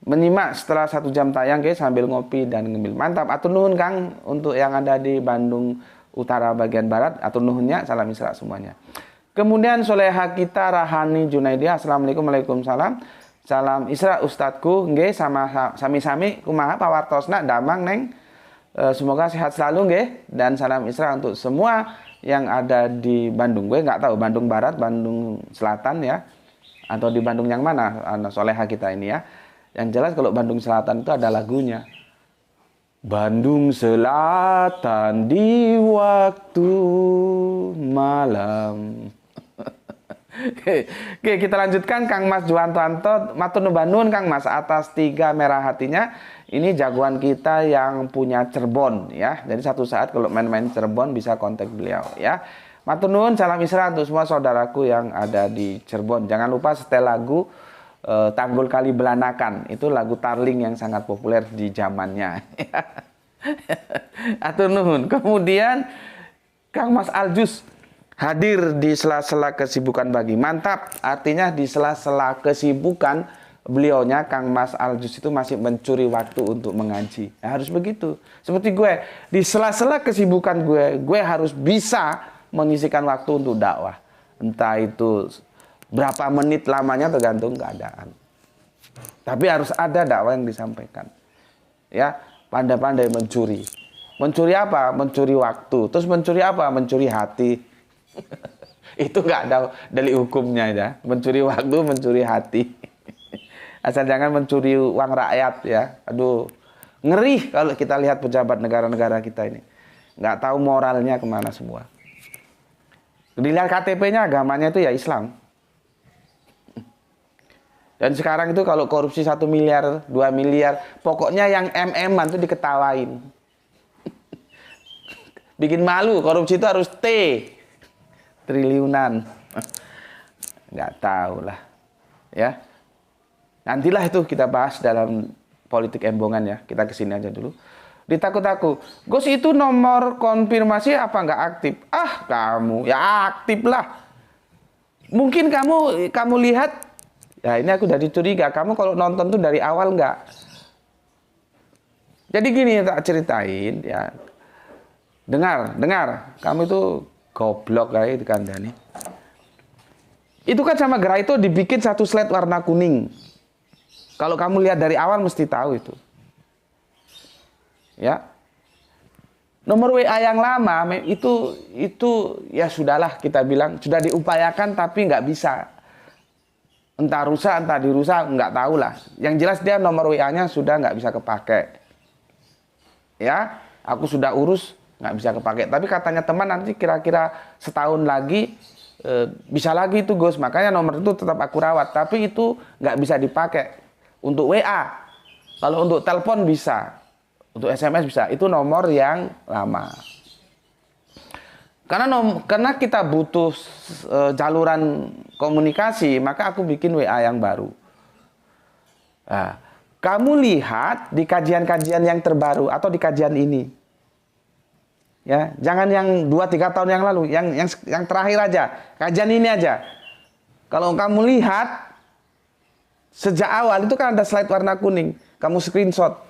menyimak setelah 1 jam tayang guys sambil ngopi dan ngemil. Mantap. Atur nuhun Kang untuk yang ada di Bandung Utara bagian barat. Atur nuhunnya. Salam Isra semuanya. Kemudian Soleha kita Rahani Junaidia. Assalamualaikum, waalaikumsalam. Salam Isra Ustadku. Nggih sama sami-sami kumaha pawartosna damang neng. Semoga sehat selalu nggih dan salam Isra untuk semua yang ada di Bandung. Gue nggak tahu Bandung Barat, Bandung Selatan ya, atau di Bandung yang mana Soleha kita ini ya. Yang jelas kalau Bandung Selatan itu ada lagunya. Bandung Selatan di waktu malam. Oke, kita lanjutkan Kang Mas Juwanto. Matur nuwun Kang Mas atas 3 merah hatinya. Ini jagoan kita yang punya Cirebon ya. Jadi satu saat kalau main-main Cirebon bisa kontak beliau ya. Matur nuwun, salam Isra untuk semua saudaraku yang ada di Cirebon. Jangan lupa setel lagu Tanggul Kali Belanakan. Itu lagu Tarling yang sangat populer di zamannya. Atur nuhun. Kemudian Kang Mas Aljus hadir di sela-sela kesibukan bagi. Mantap. Artinya di sela-sela kesibukan beliaunya Kang Mas Aljus itu masih mencuri waktu untuk mengaji. Ya, harus begitu. Seperti gue, di sela-sela kesibukan gue harus bisa mengisikan waktu untuk dakwah. Entah itu berapa menit lamanya tergantung keadaan. Tapi harus ada dakwah yang disampaikan. Ya, pandai-pandai mencuri. Mencuri apa? Mencuri waktu. Terus mencuri apa? Mencuri hati. Itu nggak ada dalil hukumnya ya. Mencuri waktu, mencuri hati. Asal jangan mencuri uang rakyat ya. Aduh, ngeri kalau kita lihat pejabat negara-negara kita ini. Nggak tahu moralnya kemana semua. Dilihat KTP-nya agamanya itu ya Islam. Dan sekarang itu kalau korupsi 1 miliar, 2 miliar, pokoknya yang MM-an itu diketawain. Bikin malu, korupsi itu harus T. Triliunan. Nggak tahu lah. Ya. Nantilah itu kita bahas dalam politik embongan ya. Kita kesini aja dulu. Ditakut-takut. Gus itu nomor konfirmasi apa nggak aktif? Ah kamu, ya aktif lah. Mungkin kamu lihat, ya ini aku jadi curiga. Kamu kalau nonton tuh dari awal nggak? Jadi gini tak ceritain ya. Dengar. Kamu itu goblok kayak dikandani. Itu kan sama gerai itu dibikin 1 slide warna kuning. Kalau kamu lihat dari awal mesti tahu itu. Ya. Nomor WA yang lama itu ya sudahlah kita bilang sudah diupayakan tapi nggak bisa. Entah rusak, entah dirusak, nggak tahu lah. Yang jelas dia nomor WA-nya sudah nggak bisa kepake. Ya, aku sudah urus nggak bisa kepake. Tapi katanya teman nanti kira-kira setahun lagi bisa lagi itu Gus. Makanya nomor itu tetap aku rawat. Tapi itu nggak bisa dipakai. Untuk WA, kalau untuk telepon bisa, untuk SMS bisa, itu nomor yang lama. Karena kita butuh jaluran komunikasi, maka aku bikin WA yang baru. Nah, kamu lihat di kajian-kajian yang terbaru atau di kajian ini, ya, jangan yang 2-3 tahun yang lalu, yang terakhir aja, kajian ini aja. Kalau kamu lihat sejak awal itu kan ada slide warna kuning. Kamu screenshot.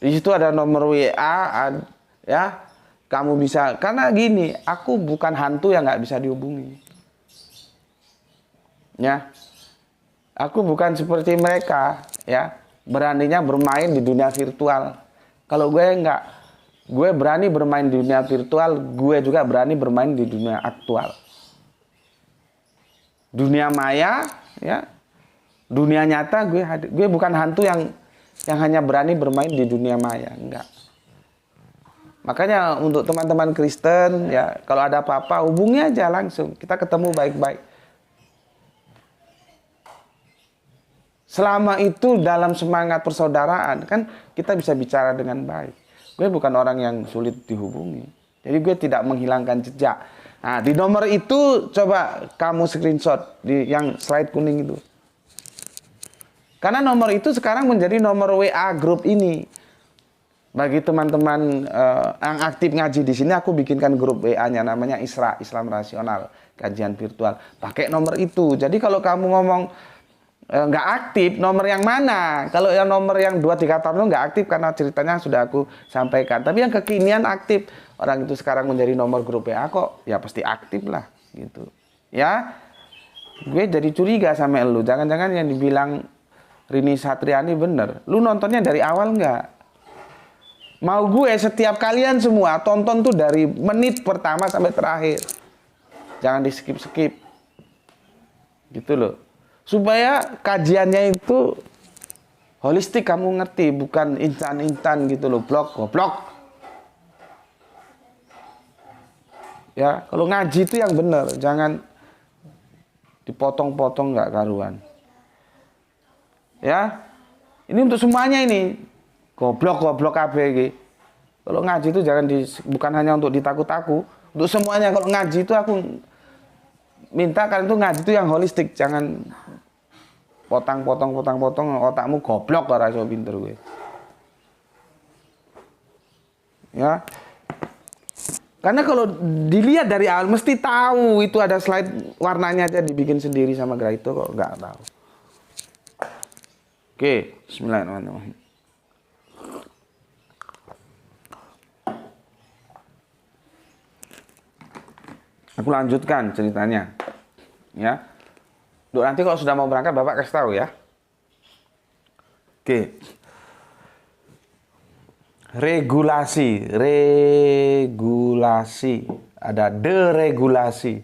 Di situ ada nomor WA, ya. Kamu bisa, karena gini, aku bukan hantu yang nggak bisa dihubungi. Ya. Aku bukan seperti mereka ya, beraninya bermain di dunia virtual. Kalau gue enggak, gue berani bermain di dunia virtual, gue juga berani bermain di dunia aktual. Dunia maya, ya, dunia nyata gue bukan hantu yang hanya berani bermain di dunia maya, enggak. Makanya untuk teman-teman Kristen, ya, kalau ada apa-apa hubungi aja langsung, kita ketemu baik-baik. Selama itu dalam semangat persaudaraan, kan kita bisa bicara dengan baik. Gue bukan orang yang sulit dihubungi. Jadi gue tidak menghilangkan jejak. Nah, di nomor itu coba kamu screenshot di yang slide kuning itu. Karena nomor itu sekarang menjadi nomor WA grup ini. Bagi teman-teman yang aktif ngaji di sini, aku bikinkan grup WA-nya namanya ISRA, Islam Rasional, kajian virtual. Pakai nomor itu. Jadi kalau kamu ngomong nggak aktif, nomor yang mana? Kalau yang nomor yang 2-3 tahun itu nggak aktif karena ceritanya sudah aku sampaikan. Tapi yang kekinian aktif, orang itu sekarang menjadi nomor grup WA kok, ya pasti aktif lah, gitu. Ya, gue jadi curiga sama lu. Jangan-jangan yang dibilang Rini Satriani bener. Lu nontonnya dari awal nggak? Mau gue setiap kalian semua tonton tuh dari menit pertama sampai terakhir. Jangan di skip-skip, gitu loh. Supaya kajiannya itu holistik, kamu ngerti, bukan instan-instan gitu loh, goblok. Ya, kalau ngaji itu yang benar, jangan dipotong-potong nggak karuan. Ya, ini untuk semuanya ini, goblok KBG. Kalau ngaji itu jangan bukan hanya untuk ditakut-takut, untuk semuanya. Kalau ngaji itu aku minta kalian itu ngaji itu yang holistik, jangan potong, otakmu goblok ora iso pinter gue. Ya. Karena kalau dilihat dari awal mesti tahu itu ada slide warnanya aja dibikin sendiri sama Graito kok nggak tahu. Oke, bismillahirrahmanirrahim. Aku lanjutkan ceritanya. Ya. Duh, nanti kalau sudah mau berangkat Bapak kasih tahu ya. Oke. Regulasi. Ada deregulasi.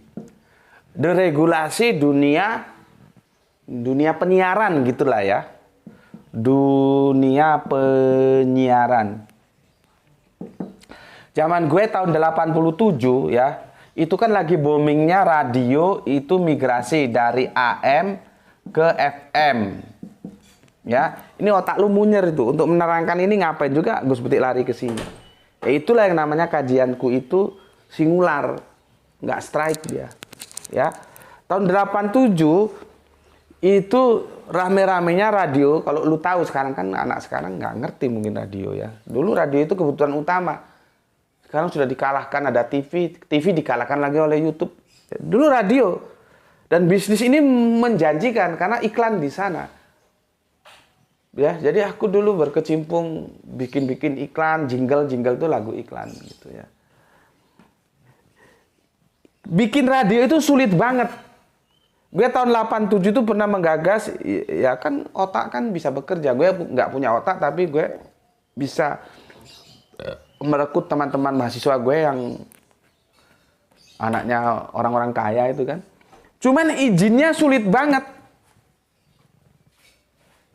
Deregulasi dunia penyiaran gitulah ya. Dunia penyiaran. Zaman gue tahun 87 ya. Itu kan lagi boomingnya radio itu migrasi dari AM ke FM. Ya, ini otak lu munyer itu. Untuk menerangkan ini ngapain juga Gus Betik lari ke sini. Ya itulah yang namanya kajianku itu singular. Nggak strike dia. Ya. Tahun 87 itu rame-ramenya radio. Kalau lu tahu sekarang kan anak sekarang nggak ngerti mungkin radio ya. Dulu radio itu kebutuhan utama. Sekarang sudah dikalahkan, ada TV dikalahkan lagi oleh YouTube. Dulu radio. Dan bisnis ini menjanjikan karena iklan di sana. Ya, jadi aku dulu berkecimpung bikin iklan, jingle itu lagu iklan gitu ya. Bikin radio itu sulit banget. Gue tahun 87 itu pernah menggagas, ya kan otak kan bisa bekerja. Gue nggak punya otak tapi gue bisa merekrut teman-teman mahasiswa gue yang anaknya orang-orang kaya itu kan. Cuman izinnya sulit banget.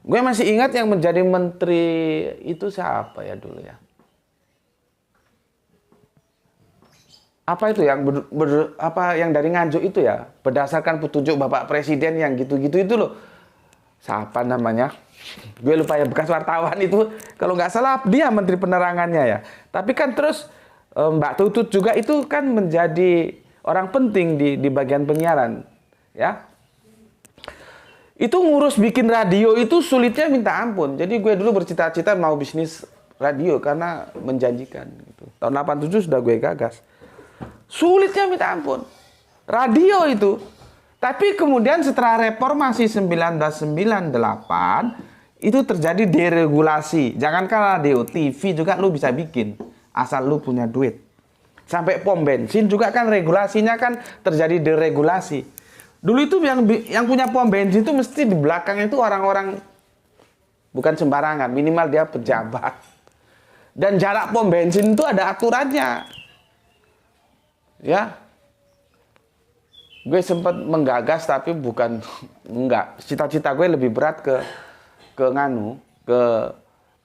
Gue masih ingat yang menjadi menteri itu siapa ya dulu ya. Apa itu yang yang dari Nganjuk itu ya, berdasarkan petunjuk Bapak Presiden yang gitu-gitu itu loh. Siapa namanya? Gue lupa ya, bekas wartawan itu. Kalau nggak salah dia Menteri Penerangannya ya. Tapi kan terus Mbak Tutut juga itu kan menjadi orang penting di bagian penyiaran. Ya. Itu ngurus bikin radio itu sulitnya minta ampun. Jadi gue dulu bercita-cita mau bisnis radio karena menjanjikan. Gitu. Tahun 87 sudah gue gagas. Sulitnya minta ampun. Radio itu. Tapi kemudian setelah reformasi 1998 itu terjadi deregulasi. Jangankan radio, TV juga lu bisa bikin asal lu punya duit. Sampai pom bensin juga kan regulasinya kan terjadi deregulasi. Dulu itu yang punya pom bensin itu mesti di belakangnya itu orang-orang bukan sembarangan, minimal dia pejabat. Dan jarak pom bensin itu ada aturannya. Ya. Gue sempat menggagas tapi bukan enggak. Cita-cita gue lebih berat ke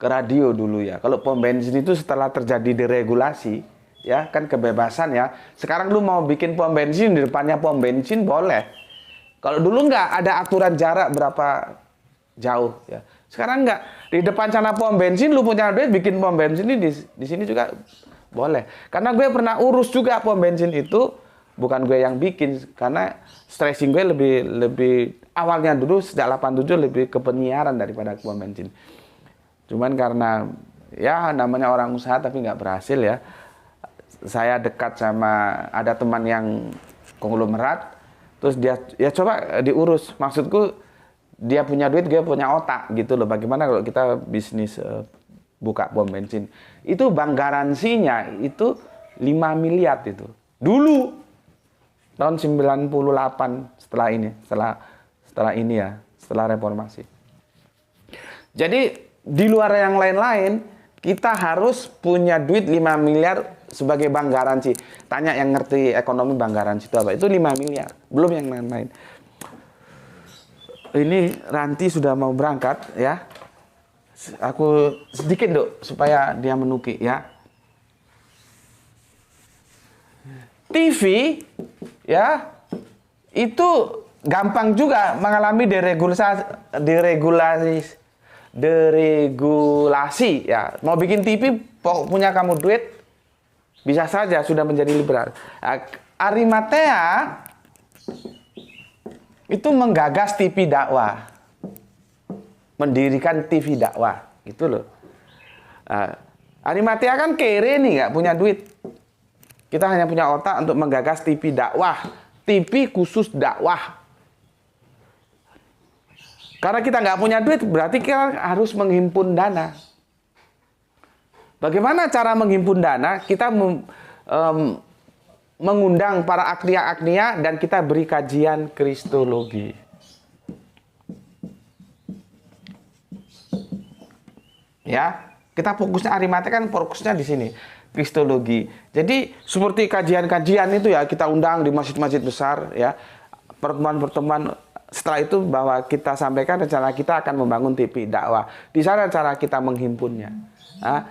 radio dulu ya. Kalau pom bensin itu setelah terjadi deregulasi, ya kan kebebasan ya. Sekarang lu mau bikin pom bensin di depannya pom bensin boleh. Kalau dulu enggak ada aturan jarak berapa jauh ya. Sekarang enggak. Di depan sana pom bensin lu punya duit bikin pom bensin ini di sini juga boleh. Karena gue pernah urus juga pom bensin itu. Bukan gue yang bikin, karena stressing gue lebih awalnya dulu sejak 87 lebih ke penyiaran daripada ke pom bensin. Cuman karena ya namanya orang usaha tapi nggak berhasil ya. Saya dekat sama ada teman yang konglomerat, terus dia ya coba diurus. Maksudku dia punya duit, gue punya otak gitu loh. Bagaimana kalau kita bisnis buka pom bensin? Itu bank garansinya itu 5 miliar itu. Dulu tahun 98 setelah reformasi. Jadi di luar yang lain-lain kita harus punya duit 5 miliar sebagai bank garansi. Tanya yang ngerti ekonomi bank garansi itu apa? Itu 5 miliar, belum yang lain-lain. Ini Ranti sudah mau berangkat ya. Aku sedikit Dok supaya dia menukik ya. TV ya itu gampang juga mengalami deregulasi ya. Mau bikin TV punya kamu duit bisa saja sudah menjadi liberal. Arimatea itu menggagas TV dakwah, mendirikan TV dakwah gitu loh. Arimatea kan kere nih, nggak punya duit. Kita hanya punya otak untuk menggagas TV dakwah, TV khusus dakwah. Karena kita nggak punya duit, berarti kita harus menghimpun dana. Bagaimana cara menghimpun dana? Kita mengundang para agnia-agnia dan kita beri kajian kristologi. Ya, kita fokusnya Arimatea kan fokusnya di sini. Kristologi. Jadi seperti kajian-kajian itu ya kita undang di masjid-masjid besar ya. Pertemuan-pertemuan setelah itu bahwa kita sampaikan rencana kita akan membangun TV dakwah. Di sana cara kita menghimpunnya. Nah,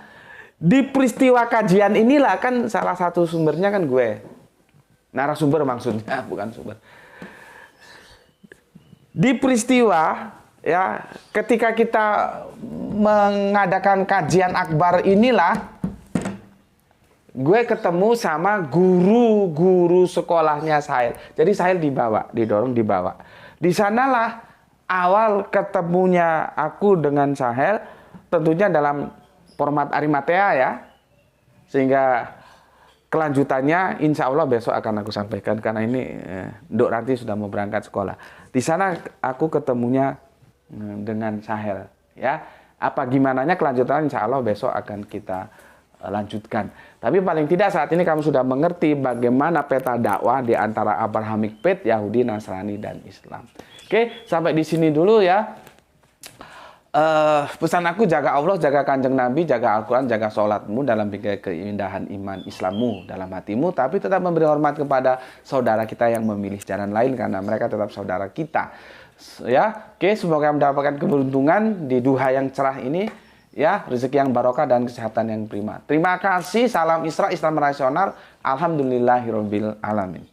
di peristiwa kajian inilah kan salah satu sumbernya kan gue. Narasumber maksudnya, bukan sumber. Di peristiwa ya ketika kita mengadakan kajian akbar inilah gue ketemu sama guru-guru sekolahnya Sahel. Jadi Sahel didorong dibawa. Di sanalah awal ketemunya aku dengan Sahel, tentunya dalam format Arimatea ya. Sehingga kelanjutannya insya Allah besok akan aku sampaikan. Karena ini Dok Ranti sudah mau berangkat sekolah. Di sana aku ketemunya dengan Sahel. Ya, apa gimananya kelanjutannya insya Allah besok akan kita lanjutkan. Tapi paling tidak saat ini kamu sudah mengerti bagaimana peta dakwah di antara Abrahamic Faith, Yahudi, Nasrani, dan Islam. Oke, sampai di sini dulu ya. Pesan aku jaga Allah, jaga Kanjeng Nabi, jaga Al-Quran, jaga sholatmu dalam bingkai keindahan iman Islammu dalam hatimu. Tapi tetap memberi hormat kepada saudara kita yang memilih jalan lain karena mereka tetap saudara kita. Ya, oke, semoga mendapatkan keberuntungan di duha yang cerah ini. Ya, rezeki yang barokah dan kesehatan yang prima. Terima kasih. Salam Isra, Islam rasional. Alhamdulillahirabbil alamin.